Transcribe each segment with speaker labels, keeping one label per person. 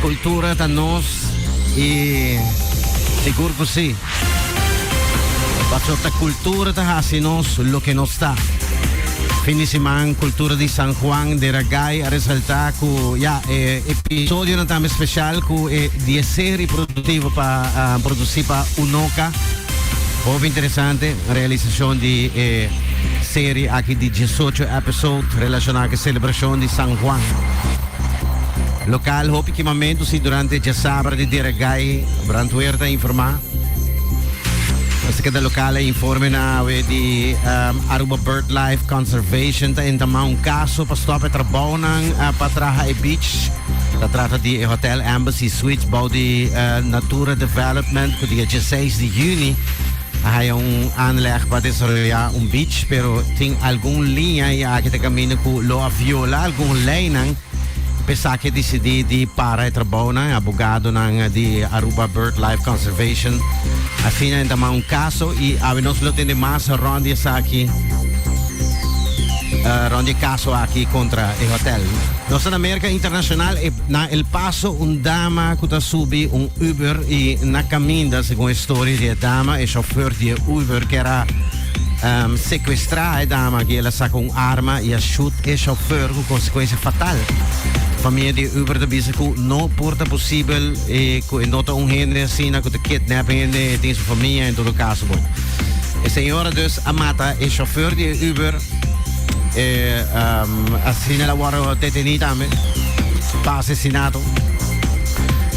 Speaker 1: cultura da nós e seguro que sim. Basta a cultura da nós, lo que não está. Finisiman cultura di San Juan de Ragay a resaltar ku episodio na tama special ku di serie produttivo pa produzir pa Unoca. Muito interessante realização de série aqui de 18 episódios relacionados com a celebração de San Juan. Local, hopi que momento se durante a sábado de Ragay brantuerta informar. Kasi kada lokale informe na di Aruba BirdLife Conservation ta intama un caso pa stop e trabaho ng Patraha Beach. Trata di Hotel Embassy Suites bouw di Natura Development ko di 16 de juni. Hay un aanleg pa desarrollar un beach pero ting algun linya ya kita camino ku lo viola algun leinang pesa que decidi di para e trabaho ng abogado ng di Aruba BirdLife Conservation. Assim ainda há um caso e nós não temos mais ronde aqui, ronde caso aqui contra o hotel. Nós na América Internacional na El Paso dama que subi Uber e na caminho segundo a história de dama e chauffeur de Uber que era sequestrar a dama que ela sacou arma e chuta o chauffeur com consequência fatal. Família de Uber de Bisaku não porta possível e nota gente assim na que kidnapping tem sua família em todo caso bom. A senhora dus amata é chauffeur de Uber assim ela foi detenida também para assassinato.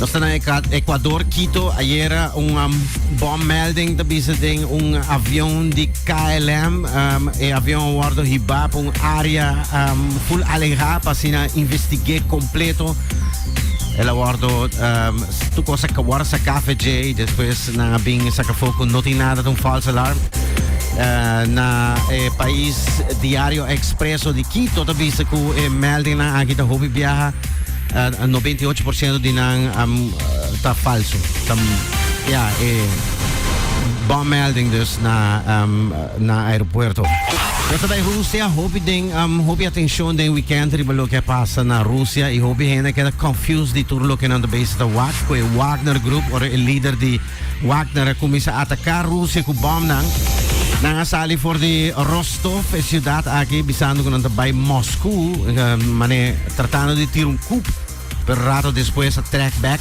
Speaker 1: Nós estamos no Equador, Quito, ayer bommelding de bisading avião de KLM avião guardo hibap área full alega para sina investigar completo. Ela guardo tu cosa que guarda sa café J depois na bing sa foco não tem nada de falso alarme. Na país Diário Expresso de Quito, de bisaku melding na aqui da hobby viaja. 98% din ang ta falso. Bommelding dus na aeropuerto. Nasa tayo Russia, hopi atensyon din weekend ribalo kaya pasa na Russia i hopi hena kaya confused di turlo kaya nanda base ta Wagner Group or el leader di Wagner kumisa atacar Russia ku bom nang nangasali for di Rostov e ciudad aquí bisando ko nanda by Moscow mane tratando di tirare un coup per rato después a track back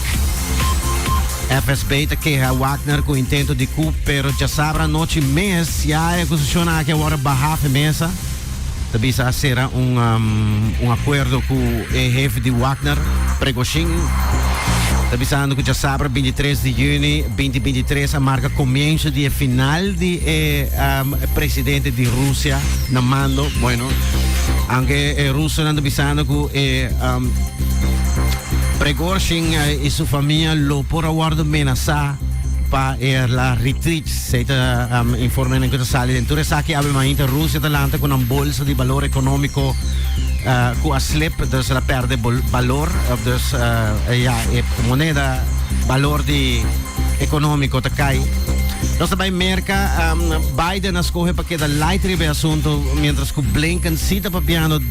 Speaker 1: FSB te queja Wagner com intento de coup pero já sabra noite mês já é acusação aqui agora barrafa mesa também se será acordo com o chefe de Wagner Prigozhin avisando que já sabe 23 de junho 2023 a marca comienzo de final de presidente de Rússia na mando bueno aunque russo não avisando que Prigozhin e sua família lo por aguardo amenazar para la retreat se informa in questa sala dentro sa che abbiamo in Russia talante con una bolsa di valore economico cu a slip dus la perde valor dus moneda valor di economico te cai. Nós também merca Biden escolhe para que da light ribe assunto mientras que Blinken cita para piano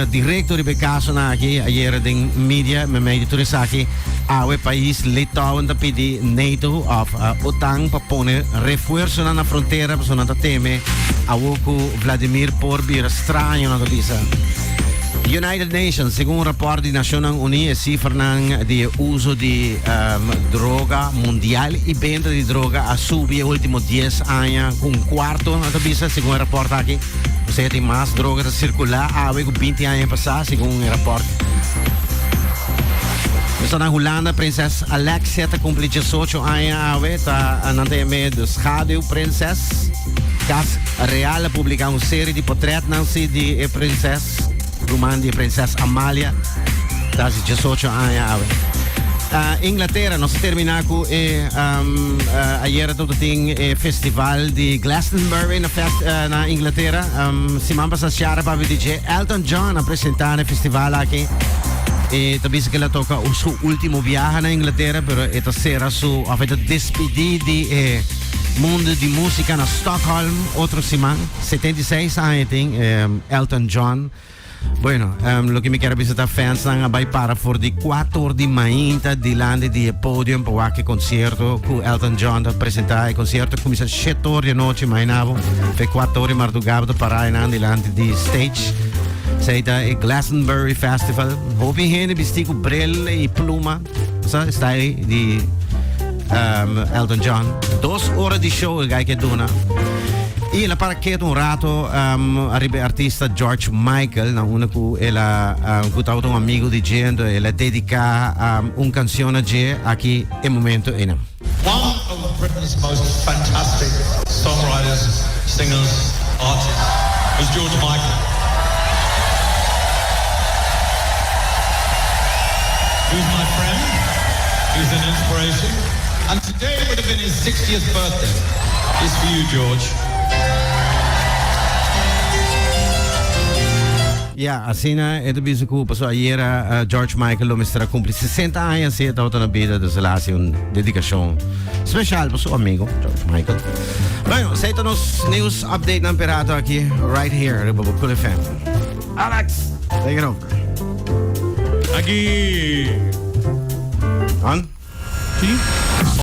Speaker 1: director ribe caso na aqui ayer den media me editor aqui ao país Litauen da pedi NATO of OTAN para poner refuerzo na fronteira para sonata teme ao Vladimir Porbir estranho na visa. United Nations, segundo un rapporto di Nazioni Unite, cifrano di uso di droga mondiale e venta di droga a subire negli ultimi 10 anni un quarto, secondo un rapporto qui. C'è più droga da circolare, avevo 20 anni passati, secondo un rapporto. Sono in Hollanda, prinses Alexia, che compie 18 anni, andando de schaduw prinses. Cas Real pubblica una serie di portretti di prinses. Rumandi prinses Amalia, da 18 anni. Inghilterra, non si termina con ieri tutto il festival di Glastonbury in Inghilterra. Si manda a Sciara per DJ Elton John a presentare il festival qui. E capisco che la tocca il suo ultimo viaggio in Inghilterra, però questa sera avete despedito di mondo di musica a Stockholm, altro Simon, 76 anni, Elton John. Bueno, lo che mi chiede visitare fans hanno vai para for di 4 di mainta di lande di podium per qualche concerto con Elton John da presentare il concerto come se 7 ore di notte mainavo per 4 ore ma dugavo da parare di lande di stage. Sei da il Glastonbury Festival. Hoop je heen bestico bril e pluma. Sa stai di Elton John. 2 ore di show che hai doen. E la paracchetta un rato arriva l'artista George Michael, una cui è un amico di gente e la dedica una canzone a chi è momento in.
Speaker 2: One of Britain's most fantastic songwriters, singers, artists was George Michael. He was my friend, he was an inspiration, and today would have been his 60th birthday. It's for you, George.
Speaker 1: Ja, Asina è di culpa so ieri George Michael lo mistra cumpri 60 anni e si è dato una vita di selasi un dedicazione speciale per suo amico George Michael. Bueno, sei nos news update na perato aqui right here, Rebel FM. Alex, take it over.
Speaker 3: Aqui.
Speaker 1: On?
Speaker 3: Sim.